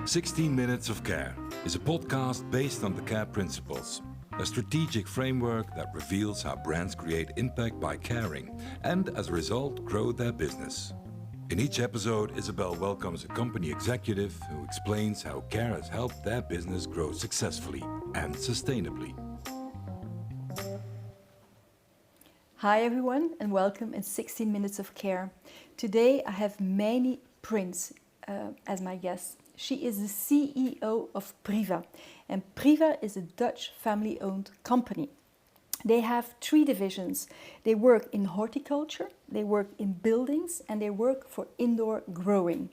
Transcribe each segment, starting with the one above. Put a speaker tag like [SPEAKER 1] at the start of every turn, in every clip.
[SPEAKER 1] 16 Minutes of Care is a podcast based on the CARE principles, a strategic framework that reveals how brands create impact by caring and, as a result, grow their business. In each episode, Isabel welcomes a company executive who explains how CARE has helped their business grow successfully and sustainably.
[SPEAKER 2] Hi everyone and welcome in 16 Minutes of Care. Today I have Meiny Prins as my guest. She is the CEO of Priva, and Priva is a Dutch family-owned company. They have 3 divisions. They work in horticulture, they work in buildings, and they work for indoor growing.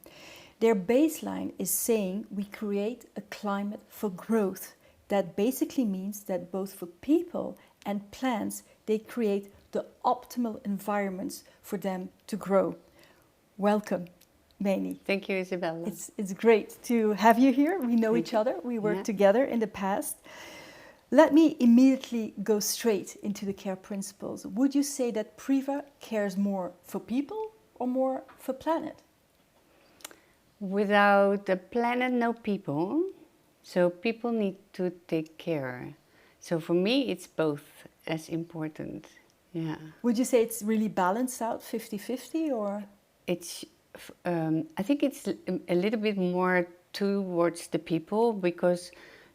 [SPEAKER 2] Their baseline is saying we create a climate for growth. That basically means that both for people and plants, they create the optimal environments for them to grow. Welcome, Meiny.
[SPEAKER 3] Thank you, Isabella.
[SPEAKER 2] It's great to have you here. We know each other. We worked together in the past. Let me immediately go straight into the care principles. Would you say that Priva cares more for people or more for planet?
[SPEAKER 3] Without the planet, no people. So people need to take care. So for me, it's both as important. Yeah.
[SPEAKER 2] Would you say it's really balanced out, 50-50, or?
[SPEAKER 3] I think it's a little bit more towards the people, because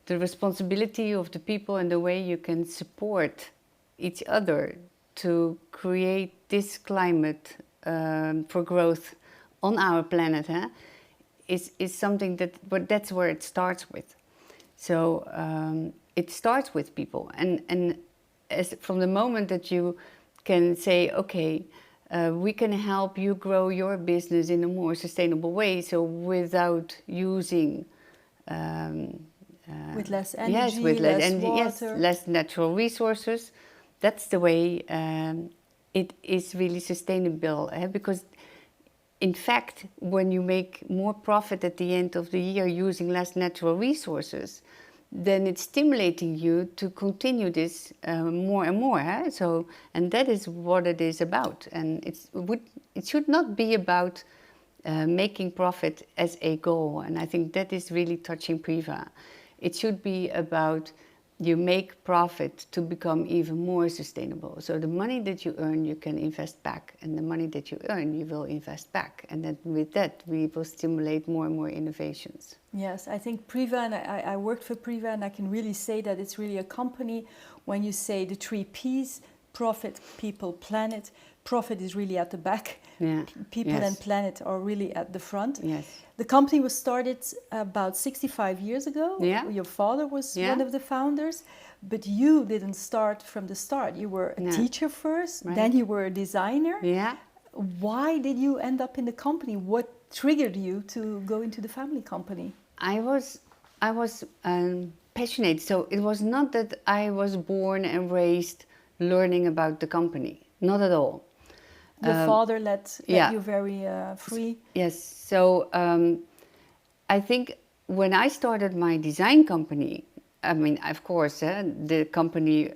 [SPEAKER 3] the responsibility of the people and the way you can support each other to create this climate for growth on our planet is something that's where it starts with. So it starts with people, and from the moment that you can say, okay, we can help you grow your business in a more sustainable way, so without using
[SPEAKER 2] with less energy,
[SPEAKER 3] less natural resources. That's the way it is really sustainable, because in fact, when you make more profit at the end of the year using less natural resources, then it's stimulating you to continue this more and more. So, and that is what it is about. And it should not be about making profit as a goal. And I think that is really touching Priva. It should be about you make profit to become even more sustainable. So the money that you earn, you can invest back. And the money that you earn, you will invest back. And then with that, we will stimulate more and more innovations.
[SPEAKER 2] Yes, I think Priva, and I worked for Priva, and I can really say that it's really a company. When you say the 3 Ps, profit, people, planet, profit is really at the back.
[SPEAKER 3] Yeah.
[SPEAKER 2] People and planet are really at the front.
[SPEAKER 3] Yes.
[SPEAKER 2] The company was started about 65 years ago.
[SPEAKER 3] Yeah.
[SPEAKER 2] Your father was one of the founders, but you didn't start from the start. You were a teacher first, then you were a designer.
[SPEAKER 3] Yeah.
[SPEAKER 2] Why did you end up in the company? What triggered you to go into the family company?
[SPEAKER 3] I was passionate. So it was not that I was born and raised learning about the company. Not at all.
[SPEAKER 2] Your father let you very free?
[SPEAKER 3] Yes. So I think when I started my design company, I mean, of course, the company,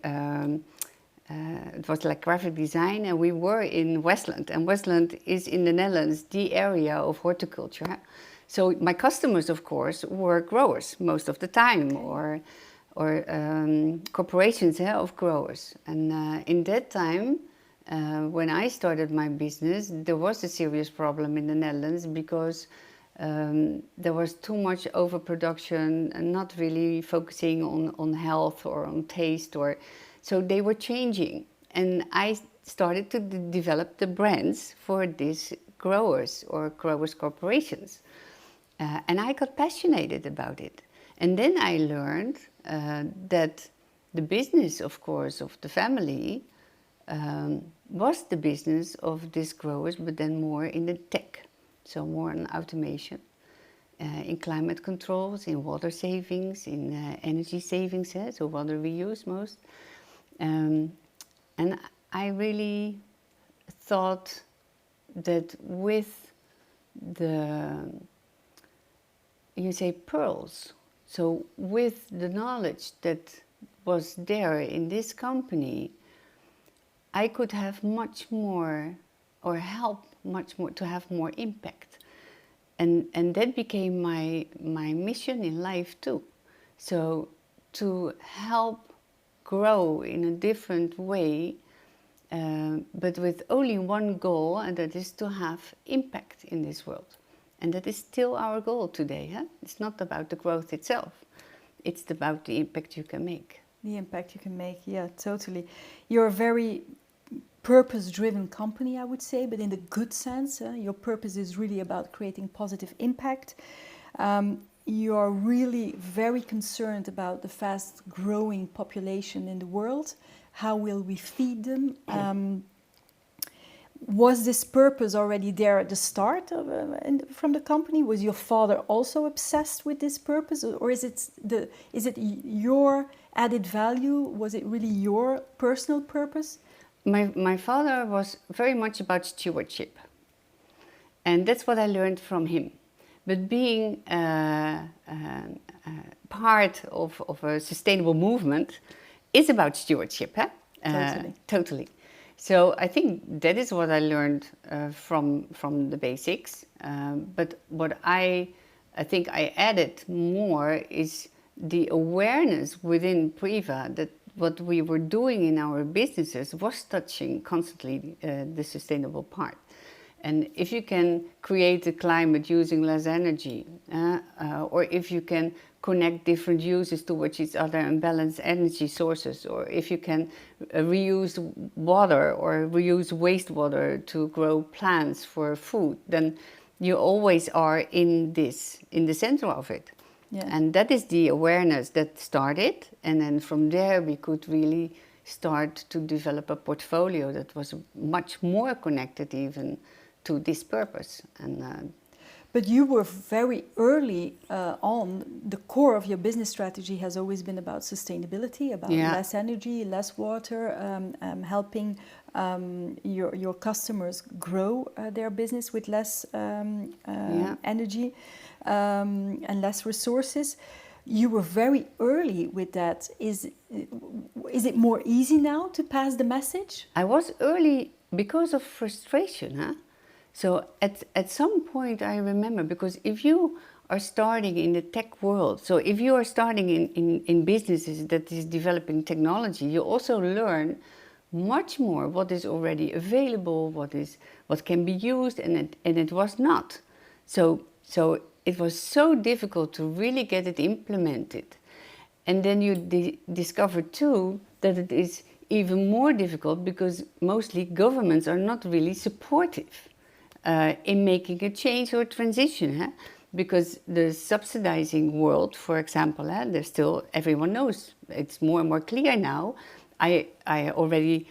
[SPEAKER 3] it was like graphic design, and we were in Westland. And Westland is in the Netherlands, the area of horticulture. So my customers, of course, were growers most of the time, or corporations of growers. And in that time, when I started my business, there was a serious problem in the Netherlands, because there was too much overproduction and not really focusing on health or on taste, so they were changing. And I started to develop the brands for these growers or growers corporations. And I got passionate about it. And then I learned that the business, of course, of the family was the business of these growers, but then more in the tech. So more in automation, in climate controls, in water savings, in energy savings, so water reuse most. And I really thought that with the, you say, pearls, so with the knowledge that was there in this company, I could have much more, or help much more to have more impact. and that became my mission in life too. So to help grow in a different way, but with only one goal, and that is to have impact in this world. And that is still our goal today. Huh? It's not about the growth itself. It's about the impact you can make.
[SPEAKER 2] The impact you can make, yeah, totally. You're a very purpose-driven company, I would say, but in the good sense. Your purpose is really about creating positive impact. You're really very concerned about the fast-growing population in the world. How will we feed them? Was this purpose already there at the start from the company? Was your father also obsessed with this purpose, or is it your added value? Was it really your personal purpose?
[SPEAKER 3] My father was very much about stewardship, and that's what I learned from him. But being part of a sustainable movement is about stewardship, huh? Totally. So I think that is what I learned from the basics. But what I think I added more is the awareness within Priva that what we were doing in our businesses was touching constantly the sustainable part. And if you can create a climate using less energy, or if you can connect different uses towards each other and balance energy sources, or if you can reuse water or reuse wastewater to grow plants for food, then you always are in the center of it. Yeah. And that is the awareness that started, and then from there we could really start to develop a portfolio that was much more connected even to this purpose. And
[SPEAKER 2] but you were very early on. The core of your business strategy has always been about sustainability, about less energy, less water, helping your customers grow their business with less energy and less resources. You were very early with that. Is it more easy now to pass the message?
[SPEAKER 3] I was early because of frustration, huh? So at some point I remember, because if you are starting in the tech world, so if you are starting in businesses that is developing technology, you also learn much more what is already available, what can be used, and it was not. So it was so difficult to really get it implemented. And then you discover too that it is even more difficult because mostly governments are not really supportive in making a change or transition, huh? Because the subsidizing world, for example, there's still, everyone knows, it's more and more clear now. I already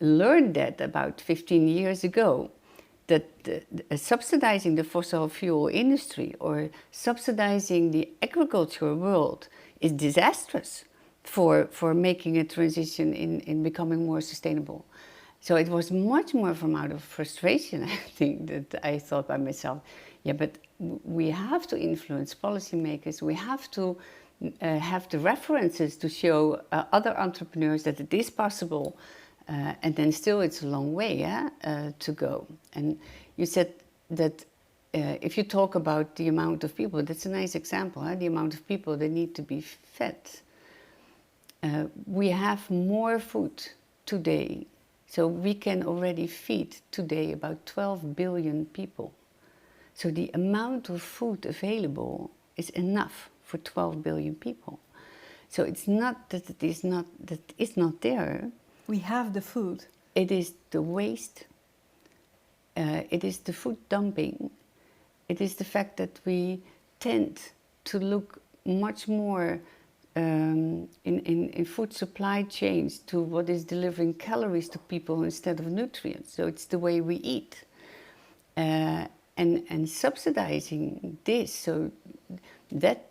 [SPEAKER 3] learned that about 15 years ago, that subsidizing the fossil fuel industry or subsidizing the agricultural world is disastrous for making a transition in becoming more sustainable. So it was much more from out of frustration, I think, that I thought by myself, yeah, but we have to influence policymakers, we have to have the references to show other entrepreneurs that it is possible, and then still it's a long way to go. And you said that if you talk about the amount of people, that's a nice example, the amount of people that need to be fed. We have more food today. So we can already feed today about 12 billion people. So the amount of food available is enough for 12 billion people. So it's not that it's not there.
[SPEAKER 2] We have the food.
[SPEAKER 3] It is the waste. It is the food dumping. It is the fact that we tend to look much more in food supply chains to what is delivering calories to people instead of nutrients. So it's the way we eat. And subsidizing this, so that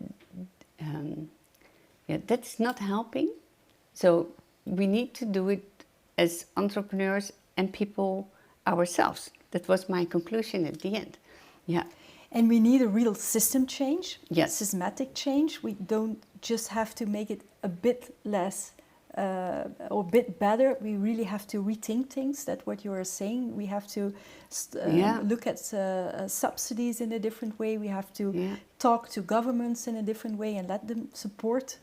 [SPEAKER 3] that's not helping. So we need to do it as entrepreneurs and people ourselves. That was my conclusion at the end. Yeah.
[SPEAKER 2] And we need a real system change,
[SPEAKER 3] yes.
[SPEAKER 2] Systematic change. We don't just have to make it a bit less or a bit better, we really have to rethink things. That's what you are saying. We have to look at subsidies in a different way. We have to talk to governments in a different way and let them support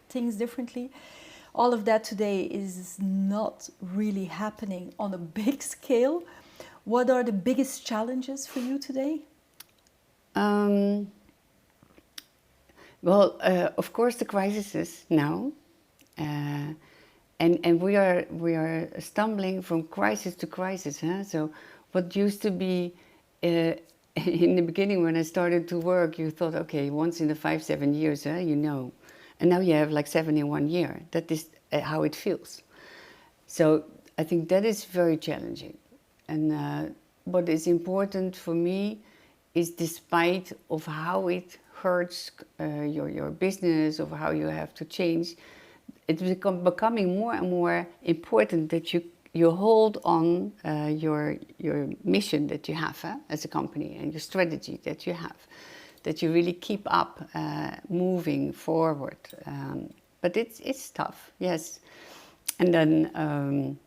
[SPEAKER 2] things differently. All of that today is not really happening on a big scale. What are the biggest challenges for you today?
[SPEAKER 3] Well, of course, the crisis now. And we are stumbling from crisis to crisis. Huh? So what used to be in the beginning when I started to work, you thought, okay, once in the 5-7 years, you know, and now you have like 7 in 1 year. That is how it feels. So I think that is very challenging. And what is important for me is, despite of how it hurts your business, of how you have to change, it's becoming more and more important that you hold on your mission that you have as a company, and your strategy that you have, that you really keep up moving forward. But it's tough, yes. And then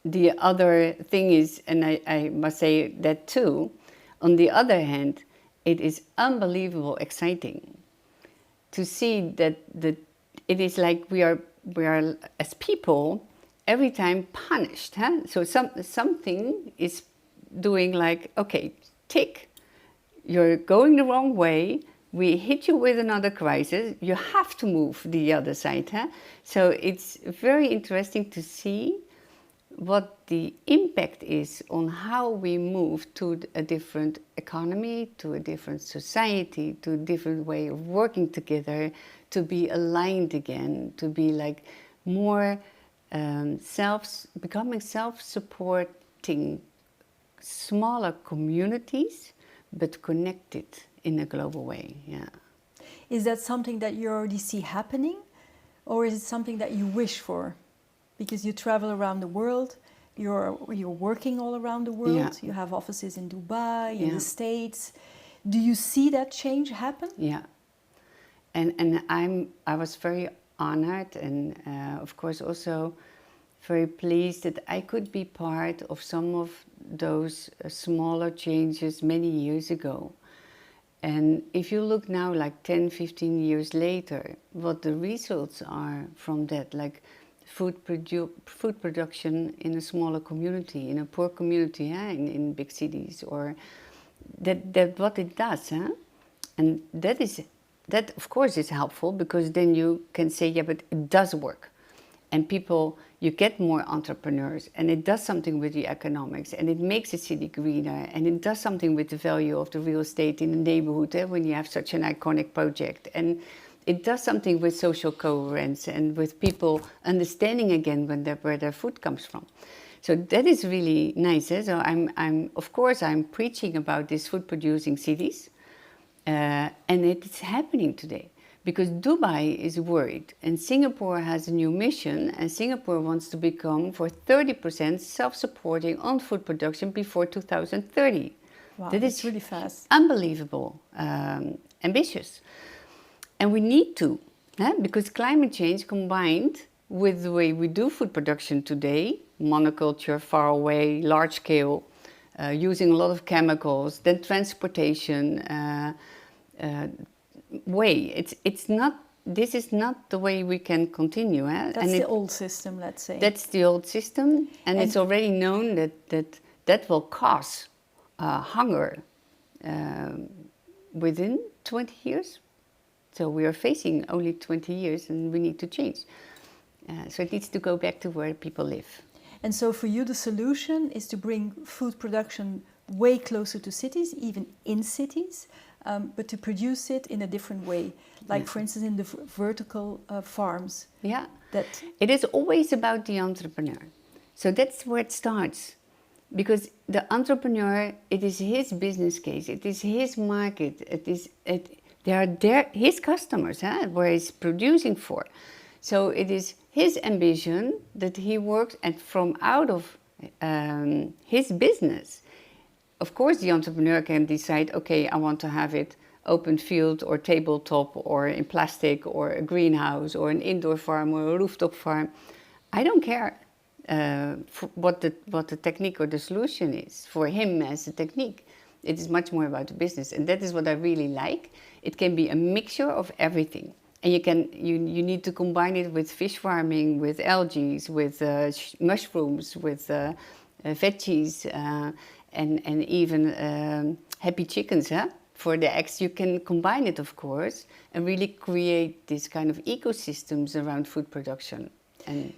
[SPEAKER 3] the other thing is, and I must say that too, on the other hand, it is unbelievable exciting to see that it is like we are as people every time punished. Huh? So something is doing like, okay, tick, you're going the wrong way, we hit you with another crisis, you have to move the other side. Huh? So it's very interesting to see what the impact is on how we move to a different economy, to a different society, to a different way of working together, to be aligned again, to be like more becoming self-supporting, smaller communities, but connected in a global way. Yeah.
[SPEAKER 2] Is that something that you already see happening, or is it something that you wish for? Because you travel around the world, you're working all around the world.
[SPEAKER 3] Yeah.
[SPEAKER 2] You have offices in Dubai, in the States. Do you see that change happen?
[SPEAKER 3] Yeah, and I was very honored, and of course also very pleased that I could be part of some of those smaller changes many years ago. And if you look now, like 10-15 years later, what the results are from that, like food production in a smaller community, in a poor community, in big cities, or that what it does, and that of course is helpful, because then you can say, yeah, but it does work, and you get more entrepreneurs, and it does something with the economics, and it makes a city greener, and it does something with the value of the real estate in the neighborhood when you have such an iconic project, and it does something with social coherence and with people understanding again where their food comes from. So that is really nice. So I'm preaching about these food producing cities, and it's happening today, because Dubai is worried, and Singapore has a new mission, and Singapore wants to become for 30% self-supporting on food production before 2030.
[SPEAKER 2] Wow,
[SPEAKER 3] that
[SPEAKER 2] that's
[SPEAKER 3] is
[SPEAKER 2] really fast.
[SPEAKER 3] Unbelievable, ambitious. And we need to, because climate change combined with the way we do food production today, monoculture, far away, large scale, using a lot of chemicals, then transportation way. This is not the way we can continue.
[SPEAKER 2] That's the old system, let's say.
[SPEAKER 3] That's the old system, and it's already known that will cause hunger within 20 years. So we are facing only 20 years, and we need to change. So it needs to go back to where people live.
[SPEAKER 2] And so for you, the solution is to bring food production way closer to cities, even in cities, but to produce it in a different way. Like, for instance, in the vertical farms.
[SPEAKER 3] Yeah, it is always about the entrepreneur. So that's where it starts. Because the entrepreneur, it is his business case, it is his market, they are his customers, where he's producing for. So it is his ambition that he works from out of his business. Of course, the entrepreneur can decide, okay, I want to have it open field or tabletop or in plastic or a greenhouse or an indoor farm or a rooftop farm. I don't care what the technique or the solution is for him as a technique. It is much more about the business, and that is what I really like. It can be a mixture of everything, and you need to combine it with fish farming, with algae, with mushrooms, with veggies, and even happy chickens. For the eggs, you can combine it, of course, and really create this kind of ecosystems around food production. And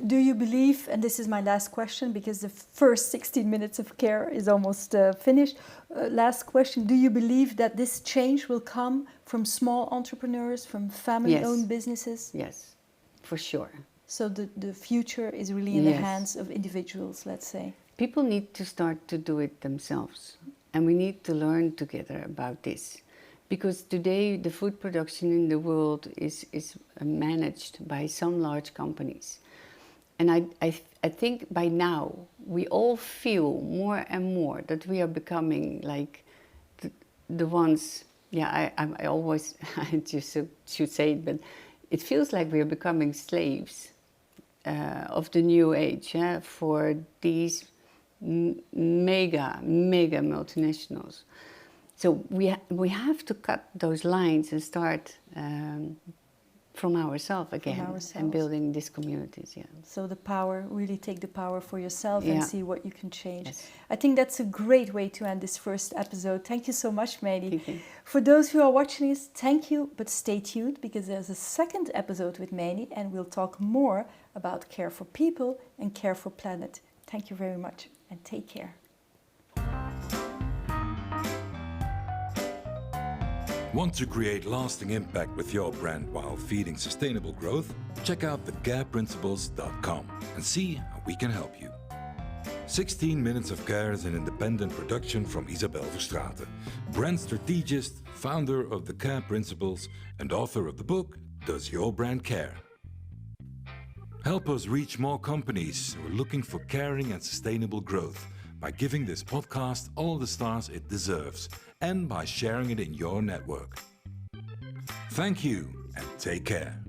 [SPEAKER 2] do you believe, and this is my last question because the first 16 minutes of care is almost finished. Last question, do you believe that this change will come from small entrepreneurs, from family-owned businesses?
[SPEAKER 3] Yes, for sure.
[SPEAKER 2] So the future is really in the hands of individuals, let's say.
[SPEAKER 3] People need to start to do it themselves, and we need to learn together about this. Because today the food production in the world is managed by some large companies. And I think by now we all feel more and more that we are becoming like the ones, I always, I just should say it, but it feels like we are becoming slaves of the new age for these mega multinationals. So we have to cut those lines and start from ourselves again and building these communities.
[SPEAKER 2] So the power, really take the power for yourself and see what you can change.
[SPEAKER 3] Yes.
[SPEAKER 2] I think that's a great way to end this first episode. Thank you so much, Meiny.
[SPEAKER 3] Thank you.
[SPEAKER 2] For those who are watching this, thank you, but stay tuned because there's a second episode with Meiny and we'll talk more about care for people and care for planet. Thank you very much and take care.
[SPEAKER 1] Want to create lasting impact with your brand while feeding sustainable growth? Check out thecareprinciples.com and see how we can help you. 16 Minutes of Care is an independent production from Isabel Verstraeten, brand strategist, founder of The Care Principles, and author of the book, Does Your Brand Care? Help us reach more companies who are looking for caring and sustainable growth by giving this podcast all the stars it deserves and by sharing it in your network. Thank you and take care.